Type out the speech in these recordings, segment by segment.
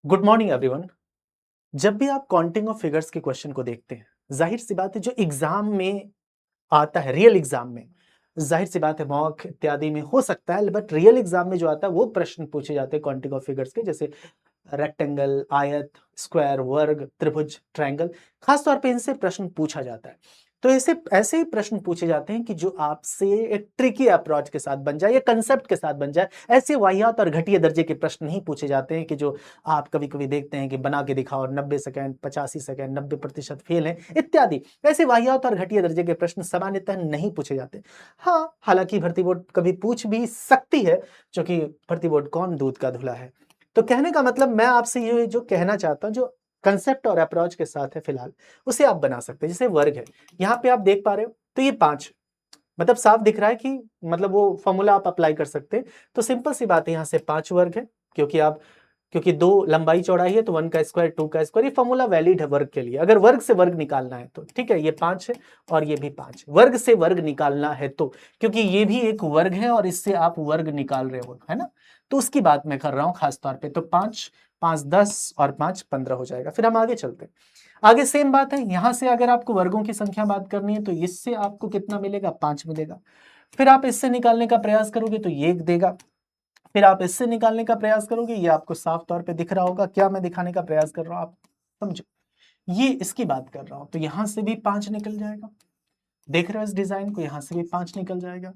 Good morning everyone. जब भी आप काउंटिंग ऑफ फिगर्स के क्वेश्चन को देखते हैं, जाहिर सी बात है जो एग्जाम में आता है, रियल एग्जाम में, जाहिर सी बात है मॉक इत्यादि में हो सकता है, बट रियल एग्जाम में जो आता है वो प्रश्न पूछे जाते हैं काउंटिंग ऑफ फिगर्स के, जैसे रेक्टेंगल, आयत, स्क्वायर, वर्ग, त्रिभुज, ट्रायंगल। खास तौर पे इनसे प्रश्न पूछा जाता है। तो ऐसे ऐसे ही प्रश्न पूछे जाते हैं कि जो आपसे एक ट्रिकी अप्रोच के साथ बन जाए या कंसेप्ट के साथ बन जाए। ऐसे वाहियात और घटिया दर्जे के प्रश्न नहीं पूछे जाते हैं कि जो आप कभी कभी देखते हैं कि बना के दिखाओ 90 सेकंड, 85 सेकंड, 90% फेल है इत्यादि। ऐसे वाहियात और घटिया दर्जे के प्रश्न सामान्यतः नहीं पूछे जाते। हाँ, हालांकि भर्ती बोर्ड कभी पूछ भी सकती है, क्योंकि भर्ती बोर्ड कौन दूध का धुला है। तो कहने का मतलब मैं आपसे ये जो कहना चाहता हूं, जो कंसेप्ट और अप्रोच के साथ है फिलहाल, उसे आप बना सकते हैं। जैसे वर्ग है, यहाँ पे आप देख पा रहे हो, तो ये 5, मतलब साफ दिख रहा है कि मतलब वो फॉर्मूला आप अप्लाई कर सकते हैं। तो सिंपल सी बात है, यहाँ से 5 वर्ग है, क्योंकि 2 लंबाई चौड़ाई है, तो 1 का स्क्वायर, 2 का स्क्वायर, ये फॉर्मूला वैलिड है वर्ग के लिए। अगर वर्ग से वर्ग निकालना है तो ठीक है, ये 5 है और ये भी 5, वर्ग से वर्ग निकालना है तो, क्योंकि ये भी एक वर्ग है और इससे आप वर्ग निकाल रहे हो, है ना। तो उसकी बात मैं कर रहा हूं खास तौर पे। तो 5 5 10 और 5 15 हो जाएगा। फिर हम आगे चलते हैं। आगे सेम बात है, यहां से अगर आपको वर्गों की संख्या बात करनी है तो इससे आपको कितना मिलेगा, 5 मिलेगा। फिर आप इससे निकालने का प्रयास करोगे तो ये एक देगा। फिर आप इससे निकालने का प्रयास करोगे, ये आपको साफ तौर पे दिख रहा होगा। क्या मैं दिखाने का प्रयास कर रहा हूं, आप समझो। ये इसकी बात कर रहा हूं, तो यहां से भी 5 निकल जाएगा। देख रहे हो इस डिजाइन को, यहां से भी 5 निकल जाएगा।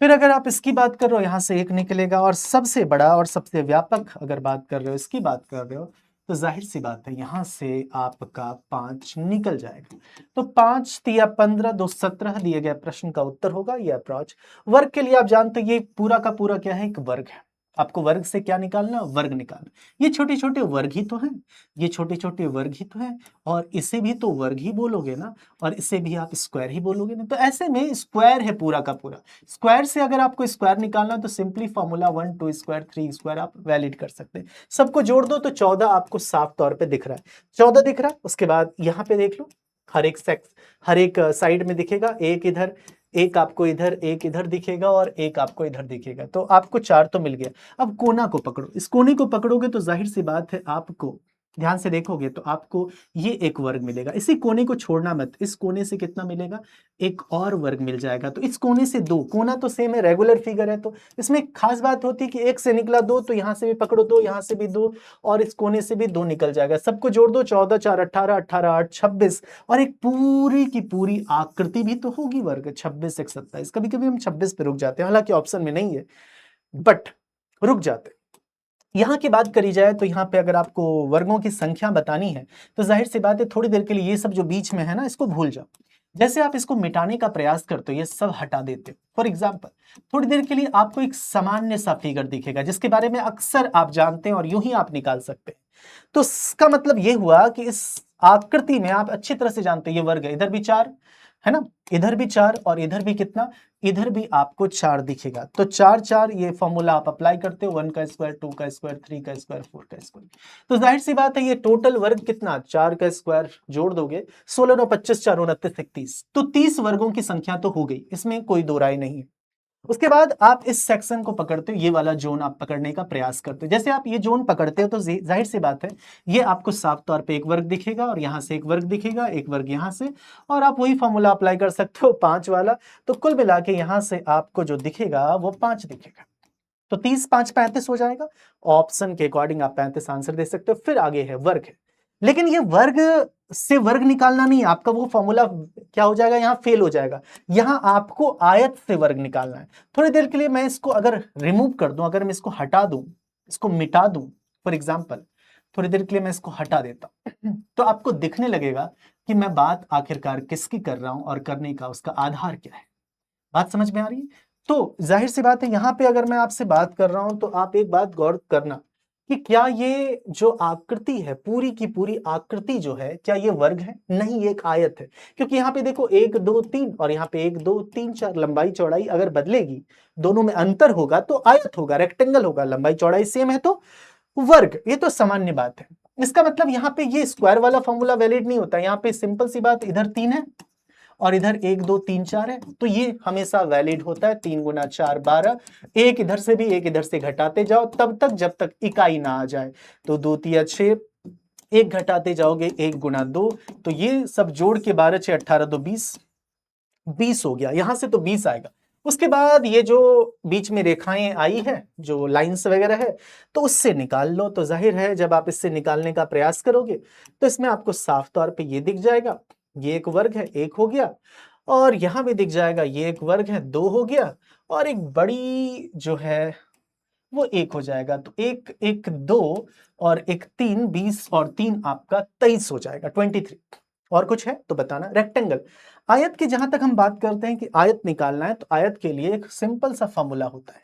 फिर अगर आप इसकी बात कर रहे हो, यहां से 1 निकलेगा। और सबसे बड़ा और सबसे व्यापक अगर बात कर रहे हो, इसकी बात कर रहे हो, तो जाहिर सी बात है यहां से आपका 5 निकल जाएगा। तो 5 तिया 15, 2 17 दिए गए प्रश्न का उत्तर होगा ये अप्रोच। वर्ग के लिए आप जानते हैं ये पूरा का पूरा क्या है, एक वर्ग है। आपको वर्ग से क्या निकालना, वर्ग निकालना। ये छोटे छोटे वर्ग ही तो हैं, ये छोटे छोटे वर्ग ही तो हैं। और इसे भी तो वर्ग ही बोलोगे ना, और इसे भी आप स्क्वायर ही बोलोगे ना। तो ऐसे में स्क्वायर है पूरा का पूरा। स्क्वायर से अगर आपको स्क्वायर निकालना है तो सिंपली फॉर्मूला 1 2 स्क्वायर 3 स्क्वायर आप वैलिड कर सकते हैं। सबको जोड़ दो तो 14 आपको साफ तौर पे दिख रहा है। 14 दिख रहा है। उसके बाद यहाँ पे देख लो, हर एक साइड में दिखेगा, एक इधर, एक आपको इधर, एक इधर दिखेगा और एक आपको इधर दिखेगा। तो आपको 4 तो मिल गया। अब कोना को पकड़ो, इस कोने को पकड़ोगे तो जाहिर सी बात है आपको, ध्यान से देखोगे तो आपको ये एक वर्ग मिलेगा। इसी कोने को छोड़ना मत, इस कोने से कितना मिलेगा, एक और वर्ग मिल जाएगा। तो इस कोने से 2, कोना तो सेम है, रेगुलर फिगर है, तो इसमें खास बात होती है कि एक से निकला 2, तो यहां से भी पकड़ो 2, यहां से भी 2 और इस कोने से भी 2 निकल जाएगा। सबको जोड़ दो, 14 4 18, 18 8 26, और एक पूरी की पूरी आकृति भी तो होगी वर्ग, 26 1 27। कभी कभी हम 26 पे रुक जाते हैं, हालांकि ऑप्शन में नहीं है, बट रुक जाते हैं। यहाँ की बात करी जाए तो यहाँ पे अगर आपको वर्गों की संख्या बतानी है तो जाहिर सी बात है थोड़ी देर के लिए ये सब जो बीच में है ना, इसको भूल जाओ। जैसे आप इसको मिटाने का प्रयास करते हो, ये सब हटा देते हो। फॉर एग्जाम्पल, थोड़ी देर के लिए आपको एक सामान्य सा फिगर दिखेगा जिसके बारे में अक्सर आप जानते हैं और यूं ही आप निकाल सकते हैं। तो इसका मतलब ये हुआ कि इस आकृति में आप अच्छी तरह से जानते हैं ये वर्ग है। इधर भी 4 है ना, इधर भी 4 और इधर भी कितना, इधर भी आपको 4 दिखेगा। तो 4 4 ये फॉर्मूला आप अप्लाई करते हो, 1 का स्क्वायर, 2 का स्क्वायर, 3 का स्क्वायर, 4 का स्क्वायर। तो जाहिर सी बात है ये टोटल वर्ग कितना, 4 का स्क्वायर जोड़ दोगे 16 9 25 4 29 31, तो 30 वर्गों की संख्या तो हो गई, इसमें कोई दो राय नहीं है। उसके बाद आप इस सेक्शन को पकड़ते हो, ये वाला जोन आप पकड़ने का प्रयास करते हो। जैसे आप ये जोन पकड़ते हो तो जाहिर सी बात है ये आपको साफ तौर पे एक वर्ग दिखेगा और यहां से एक वर्ग दिखेगा, एक वर्ग यहां से, और आप वही फॉर्मूला अप्लाई कर सकते हो 5 वाला। तो कुल मिला के यहां से आपको जो दिखेगा वो 5 दिखेगा। तो 30 5 35 हो जाएगा। ऑप्शन के अकॉर्डिंग आप 35 आंसर दे सकते हो। फिर आगे है वर्ग है, लेकिन ये वर्ग से वर्ग निकालना नहीं है आपका, वो फॉर्मूला क्या हो जाएगा, यहाँ फेल हो जाएगा। यहाँ आपको आयत से वर्ग निकालना है। थोड़ी देर के लिए मैं इसको अगर रिमूव कर दूं, अगर मैं इसको हटा दूं, इसको मिटा दूं, फॉर एग्जाम्पल थोड़ी देर के लिए मैं इसको हटा देता हूं, तो आपको दिखने लगेगा कि मैं बात आखिरकार किसकी कर रहा हूं और करने का उसका आधार क्या है। बात समझ में आ रही है। तो जाहिर सी बात है यहाँ पे अगर मैं आपसे बात कर रहा हूं तो आप एक बात गौर करना कि क्या ये जो आकृति है, पूरी की पूरी आकृति जो है, क्या ये वर्ग है, नहीं ये एक आयत है। क्योंकि यहाँ पे देखो 1 2 3 और यहाँ पे 1 2 3 4, लंबाई चौड़ाई अगर बदलेगी, दोनों में अंतर होगा तो आयत होगा, रेक्टेंगल होगा। लंबाई चौड़ाई सेम है तो वर्ग, ये तो सामान्य बात है। इसका मतलब यहाँ पे ये स्क्वायर वाला फॉर्मूला वैलिड नहीं होता। यहाँ पे सिंपल सी बात, इधर 3 है और इधर 1 2 3 4 है, तो ये हमेशा वैलिड होता है। 3 गुना 4 12, एक इधर से भी एक इधर से घटाते जाओ तब तक जब तक इकाई ना आ जाए। तो 2 तिया 6, एक घटाते जाओगे 1 गुना 2, तो ये सब जोड़ के 12 6 18 2 20, 20 हो गया, यहां से तो 20 आएगा। उसके बाद ये जो बीच में रेखाएं आई है, जो लाइंस वगैरह है, तो उससे निकाल लो। तो जाहिर है जब आप इससे निकालने का प्रयास करोगे तो इसमें आपको साफ तौर पे ये दिख जाएगा, ये एक वर्ग है, 1 हो गया, और यहां भी दिख जाएगा ये एक वर्ग है, 2 हो गया, और एक बड़ी जो है वो 1 हो जाएगा। तो 1 1 2 और 1 3, 20 और 3 आपका 23 हो जाएगा, 23। और कुछ है तो बताना। रेक्टेंगल, आयत की जहां तक हम बात करते हैं कि आयत निकालना है, तो आयत के लिए एक सिंपल सा फॉर्मूला होता है।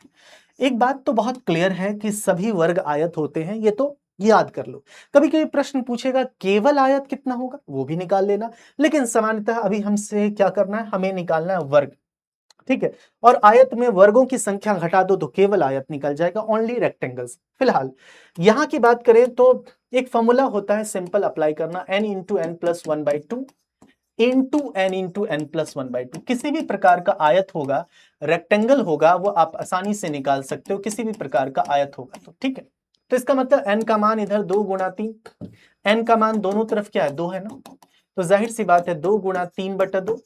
एक बात तो बहुत क्लियर है कि सभी वर्ग आयत होते हैं, ये तो याद कर लो। कभी कभी प्रश्न पूछेगा केवल आयत कितना होगा, वो भी निकाल लेना, लेकिन सामान्यतः अभी हमसे क्या करना है, हमें निकालना है वर्ग, ठीक है। और आयत में वर्गों की संख्या घटा दो तो केवल आयत निकल जाएगा, ओनली रेक्टेंगल्स। फिलहाल यहां की बात करें तो एक फॉर्मूला होता है सिंपल अप्लाई करना, n into N plus 1/2 into N plus 1/2। किसी भी प्रकार का आयत होगा, रेक्टेंगल होगा, वो आप आसानी से निकाल सकते हो, किसी भी प्रकार का आयत होगा तो, ठीक है। तो इसका मतलब n का मान इधर 2 गुणा 3, n का मान दोनों तरफ क्या है, 2 है ना, तो जाहिर सी बात है 2 गुणा 3/2,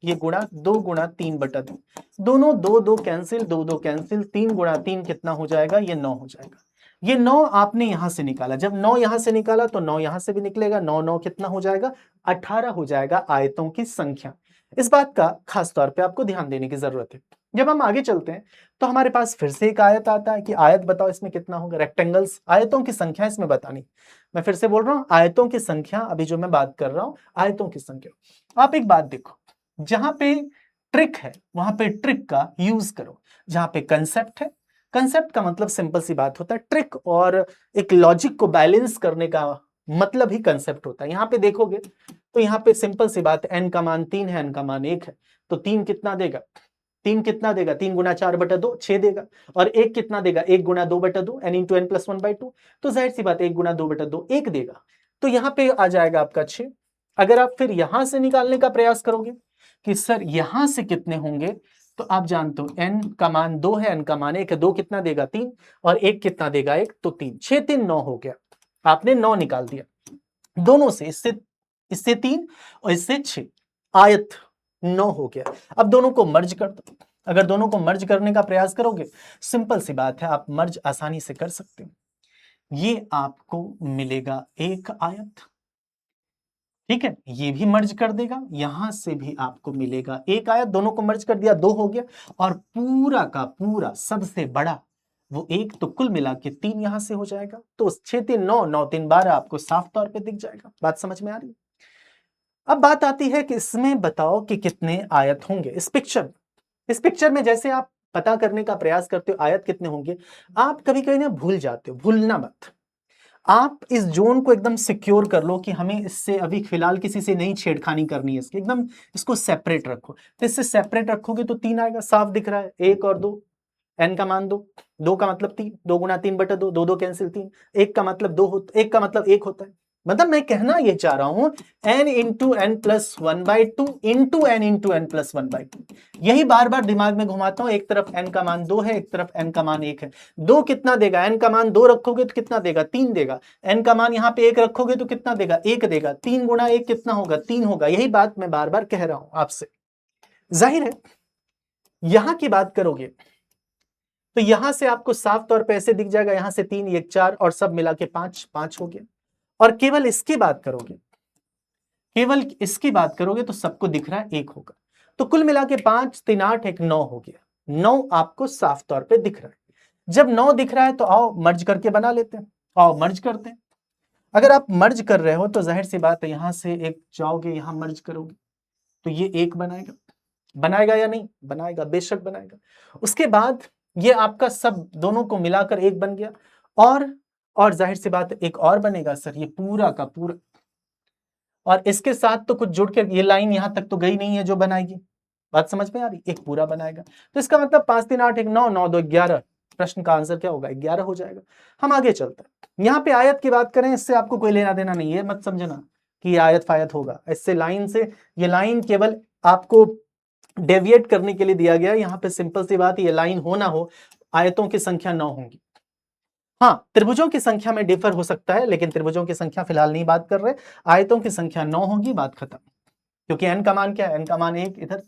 ये गुणा 2 गुणा 3/2, दोनों 2 2 कैंसिल, 2 2 कैंसिल, 3 गुणा 3 कितना हो जाएगा, ये 9 हो जाएगा। ये 9 आपने यहां से निकाला, जब 9 यहां से निकाला तो 9 यहां से भी निकलेगा, 9 9 कितना हो जाएगा, 18 हो जाएगा आयतों की संख्या। इस बात का खास तौर पे आपको ध्यान देने की जरूरत है। जब हम आगे चलते हैं तो हमारे पास फिर से एक आयत आता है कि आयत बताओ इसमें कितना होगा, रेक्टेंगल्स, आयतों की संख्या इसमें बतानी। मैं फिर से बोल रहा हूं, आयतों की संख्या, अभी जो मैं बात कर रहा हूं आयतों की संख्या। आप एक बात देखो, जहां पे ट्रिक है वहां पे ट्रिक का यूज करो, जहां पे कंसेप्ट है, कंसेप्ट का मतलब सिंपल सी बात होता है, ट्रिक और एक लॉजिक को बैलेंस करने का मतलब ही कंसेप्ट होता है। यहां पे देखोगे तो यहाँ पे सिंपल सी बात है, n का मान 3 है, n का मान 1 है, तो 3 कितना देगा, 3 कितना देगा, 3 गुना 4/2 6 देगा, और 1 कितना देगा, 1 गुना 2/2 n इंटू एन प्लस 1/2, तो जाहिर सी बात 1 गुना 2/2 1 देगा, तो यहाँ पे आ जाएगा आपका 6। अगर आप फिर यहां से निकालने का प्रयास करोगे कि सर यहां से कितने होंगे, तो आप जानते हो n का मान 2 है, n का मान 1 है, 2 कितना देगा 3, और 1 कितना देगा 1, तो 3, 6 3 9 हो गया, आपने 9 निकाल दिया दोनों से, इससे 3 और इससे 6, आयत 9 हो गया। अब दोनों को मर्ज कर दो, अगर दोनों को मर्ज करने का प्रयास करोगे, सिंपल सी बात है, आप मर्ज आसानी से कर सकते हो, ये आपको मिलेगा एक आयत, ठीक है, ये भी मर्ज कर देगा, यहां से भी आपको मिलेगा एक आयत, दोनों को मर्ज कर दिया 2 हो गया, और पूरा का पूरा सबसे बड़ा वो 1, तो कुल मिला के 3 यहां से हो जाएगा, तो 6 3 9 9 3 12 आपको साफ तौर पे दिख जाएगा। बात समझ में आ रही है? अब बात आती है कि इसमें बताओ कि कितने आयत होंगे इस पिक्चर में जैसे आप पता करने का प्रयास करते हो आयत कितने होंगे, आप कभी कभी ना भूल जाते हो, भूलना मत। आप इस जोन को एकदम सिक्योर कर लो कि हमें इससे अभी फिलहाल किसी से नहीं छेड़खानी करनी है, इसकी एकदम इसको सेपरेट रखो। तो इससे सेपरेट रखोगे तो 3 आएगा, साफ दिख रहा है, 1 और 2, n का मान 2, 2 का मतलब 3, 2 गुना 3/2, 2 2 कैंसिल 3, 1 का मतलब 2 होता, 1 का मतलब 1 होता है। मतलब मैं कहना ये चाह रहा हूं n into N plus 1/2 into N plus 1/2, यही बार बार दिमाग में घुमाता हूं। एक तरफ n का मान 2 है, एक तरफ n का मान 1 है। 2 कितना देगा, n का मान 2 रखोगे तो कितना देगा, 3 देगा, n का मान यहाँ पे 1 रखोगे तो कितना देगा, 1 देगा, 3 गुना 1 कितना होगा, 3 होगा। यही बात मैं बार बार कह रहा हूं आपसे। जाहिर है यहां की बात करोगे तो यहां से आपको साफ तौर पे ऐसे दिख जाएगा, यहां से 3 1 4 और सब मिला के 5 5 हो गया। और केवल इसकी बात करोगे, केवल इसकी बात करोगे तो सबको दिख रहा है 1 होगा, तो कुल मिला के 5 3 8 1 9 हो गया। 9 आपको साफ तौर पे दिख रहा है। जब 9 दिख रहा है तो आओ मर्ज करके बना लेते हैं, आओ मर्ज करते हैं। अगर आप मर्ज कर रहे हो तो जाहिर सी बात है, यहां से एक जाओगे, यहां मर्ज करोगे तो ये 1 बनाएगा, बनाएगा या नहीं बनाएगा, बेशक बनाएगा। उसके बाद ये आपका सब दोनों को मिलाकर 1 बन गया, और जाहिर सी बात है एक और बनेगा सर, ये पूरा का पूरा, और इसके साथ तो कुछ जुड़ के ये लाइन यहां तक तो गई नहीं है जो बनाएगी। बात समझ में आ रही, एक पूरा बनाएगा। तो इसका मतलब 5 3 8 1 9 9 2 11, प्रश्न का आंसर क्या होगा, 11 हो जाएगा। हम आगे चलते हैं, यहाँ पे आयत की बात करें, इससे आपको कोई लेना देना नहीं है, मत समझना कि ये आयत फायत होगा, इससे लाइन से, ये लाइन केवल आपको डेविएट करने के लिए दिया गया है। यहाँ पे सिंपल सी बात, ये लाइन हो ना हो, आयतों की संख्या 9 होंगी। हाँ, त्रिभुजों की संख्या में डिफर हो सकता है, लेकिन त्रिभुजों की संख्या फिलहाल नहीं बात कर रहे। आयतों की संख्या 9 होगी, बात खत्म। क्योंकि n का मान क्या है, n का मान 1, इधर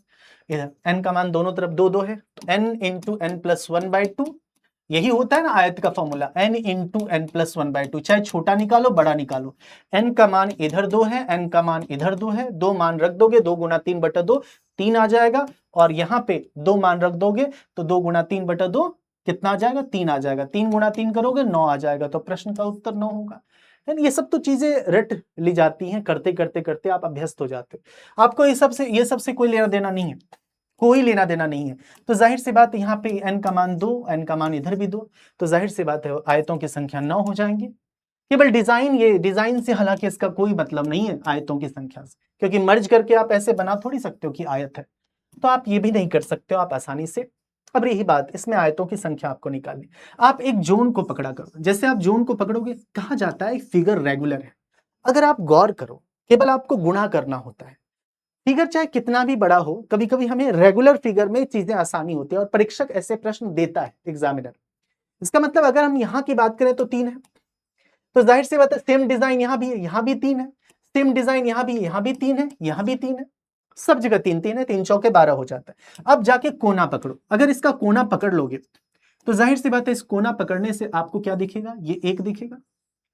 इधर n का मान दोनों तरफ 2 2 है, तो n इंटू एन प्लस 1/2, यही होता है ना आयत का formula, n into N plus 1/2, चाहे छोटा निकालो बड़ा निकालो। n का मान इधर 2 है, n का मान इधर 2 है, दो मान रख दोगे, 2 गुना 3/2 3 आ जाएगा, और यहाँ पे दो मान रख दोगे तो 2 गुना 3/2 कितना आ जाएगा, 3 आ जाएगा, 3 गुना 3 करोगे 9 आ जाएगा, तो प्रश्न का उत्तर 9 होगा। यानी ये सब तो चीजें रट ली जाती हैं, करते करते करते आप अभ्यस्त हो जाते हो। आपको ये सब से कोई लेना देना नहीं है, कोई लेना देना नहीं है। तो जाहिर सी बात यहाँ पे n का मान 2, n का मान इधर भी 2, तो जाहिर सी बात है आयतों की संख्या 9 हो जाएंगी। केवल डिजाइन से, हालांकि इसका कोई मतलब नहीं है आयतों की संख्या से, क्योंकि मर्ज करके आप ऐसे बना थोड़ी सकते हो कि आयत है, तो आप ये भी नहीं कर सकते हो आप आसानी से। अब रही बात, इसमें आयतों की संख्या आपको निकालनी। आप एक जोन को पकड़ा करो, जैसे आप जोन को पकड़ोगे, कहा जाता है फिगर रेगुलर है। अगर आप गौर करो, केवल आपको गुणा करना होता है। फिगर चाहे कितना भी बड़ा हो, कभी कभी हमें रेगुलर फिगर में चीजें आसानी होती है, और परीक्षक ऐसे प्रश्न देता है एग्जामिनर। इसका मतलब अगर हम यहाँ की बात करें तो 3 है, तो जाहिर सी बात है सेम डिजाइन यहाँ भी है, यहाँ भी 3 है, सेम डिजाइन यहाँ भी, यहाँ भी 3 है, यहाँ भी 3 है, सब जगह 3 3 है, 3 चौके 12 हो जाता है। अब जाके कोना पकड़ो, अगर इसका कोना पकड़ लोगे तो जाहिर सी बात है इस कोना पकड़ने से आपको क्या दिखेगा, ये 1 दिखेगा।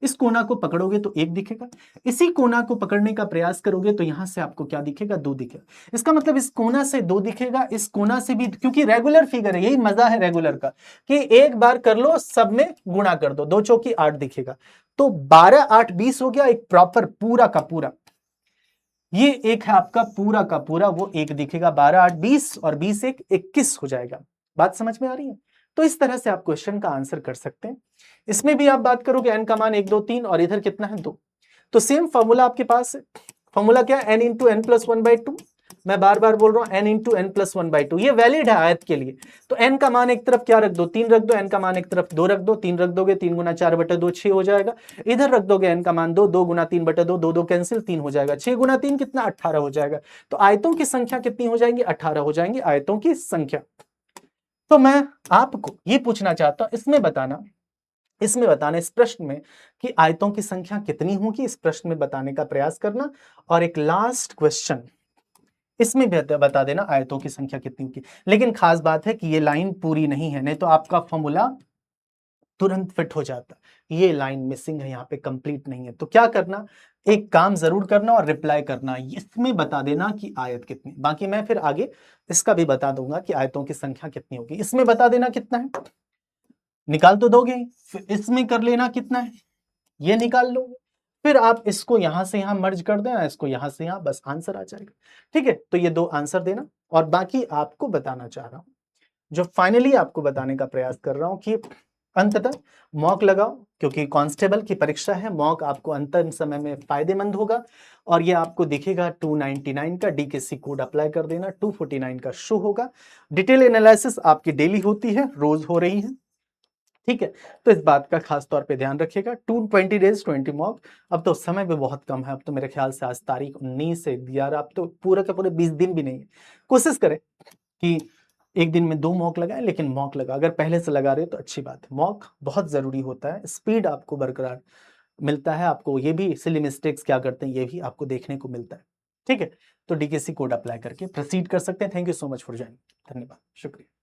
इस कोना को पकड़ोगे तो 1 दिखेगा, इसी कोना को पकड़ने का प्रयास करोगे तो यहां से आपको क्या दिखेगा, 2 दिखेगा। इसका मतलब इस कोना से 2 दिखेगा, इस कोना से भी, क्योंकि रेगुलर फिगर है, यही मजा है रेगुलर का कि एक बार कर लो, सब में गुणा कर दो, 2 चौकी 8 दिखेगा। तो 12 8 20 हो गया, एक प्रॉपर पूरा का पूरा। ये एक है आपका पूरा का पूरा, वो 1 दिखेगा, 12 8 20 और 20 1 21 हो जाएगा। बात समझ में आ रही है? तो इस तरह से आप क्वेश्चन का आंसर कर सकते हैं। इसमें भी आप बात करोगे n का मान 1 2 3 और इधर कितना है 2, तो सेम फॉर्मूला आपके पास है। फॉर्मूला क्या है, n इंटू एन प्लस 1/2। मैं बार बार बोल रहा हूं n इंटू एन प्लस 1/2, ये वैलिड है आयत के लिए। तो n का मान एक तरफ क्या रख दो, 3 रख दो, n का मान एक तरफ 2 रख दो, 3 रख दोगे, 3 गुना 4/2 6 हो जाएगा। इधर रख दोगे n का मान 2, 2 गुना 3/2, 2 2 कैंसिल, 3 हो जाएगा, 6 गुना 3 कितना, 18 हो जाएगा। तो आयतों की संख्या कितनी हो जाएंगी, 18 हो जाएंगी आयतों की संख्या। तो मैं आपको ये पूछना चाहता हूं, इसमें बताना इस प्रश्न में कि आयतों की संख्या कितनी होगी, इस प्रश्न में बताने का प्रयास करना। और एक लास्ट क्वेश्चन, इसमें भी बता देना आयतों की संख्या कितनी होगी। लेकिन खास बात है कि ये लाइन पूरी नहीं है, नहीं तो आपका फॉर्मूला तुरंत फिट हो जाता। ये लाइन मिसिंग है, यहाँ पे कंप्लीट नहीं है। तो क्या करना, एक काम जरूर करना और रिप्लाई करना, इसमें बता देना कि आयत कितनी। बाकी मैं फिर आगे इसका भी बता दूंगा कि आयतों की संख्या कितनी होगी। इसमें बता देना कितना है, निकाल तो दोगे, फिर इसमें कर लेना कितना है, ये निकाल लोगे, फिर आप इसको यहां से यहां मर्ज कर देना, इसको यहां से यहां, बस आंसर आ जाएगा। ठीक है, तो ये 2 आंसर देना। और बाकी आपको बताना चाह रहा हूं, जो फाइनली आपको बताने का प्रयास कर रहा हूं कि अंततः मॉक लगाओ, क्योंकि कांस्टेबल की परीक्षा है, मॉक आपको अंतिम समय में फायदेमंद होगा। और ये आपको दिखेगा 299 का डीकेसी कोड अप्लाई कर देना, 249 का शो होगा। डिटेल एनालिसिस आपकी डेली होती है, रोज हो रही है। ठीक है, तो इस बात का खास तौर पे ध्यान रखिएगा। 220 डेज 20 मॉक। अब तो समय भी बहुत कम है, अब तो मेरे ख्याल से आज तारीख 19 है यार, अब तो पूरा के पूरे 20 दिन भी नहीं है। कोशिश करें कि एक दिन में 2 मॉक लगाएं, लेकिन मॉक लगा, अगर पहले से लगा रहे हो तो अच्छी बात है। मॉक बहुत जरूरी होता है, स्पीड आपको बरकरार मिलता है, आपको ये भी सिली मिस्टेक्स क्या करते हैं ये भी आपको देखने को मिलता है। ठीक है, तो डीकेसी कोड अप्लाई करके प्रोसीड कर सकते हैं। Thank you so much for joining, धन्यवाद, शुक्रिया।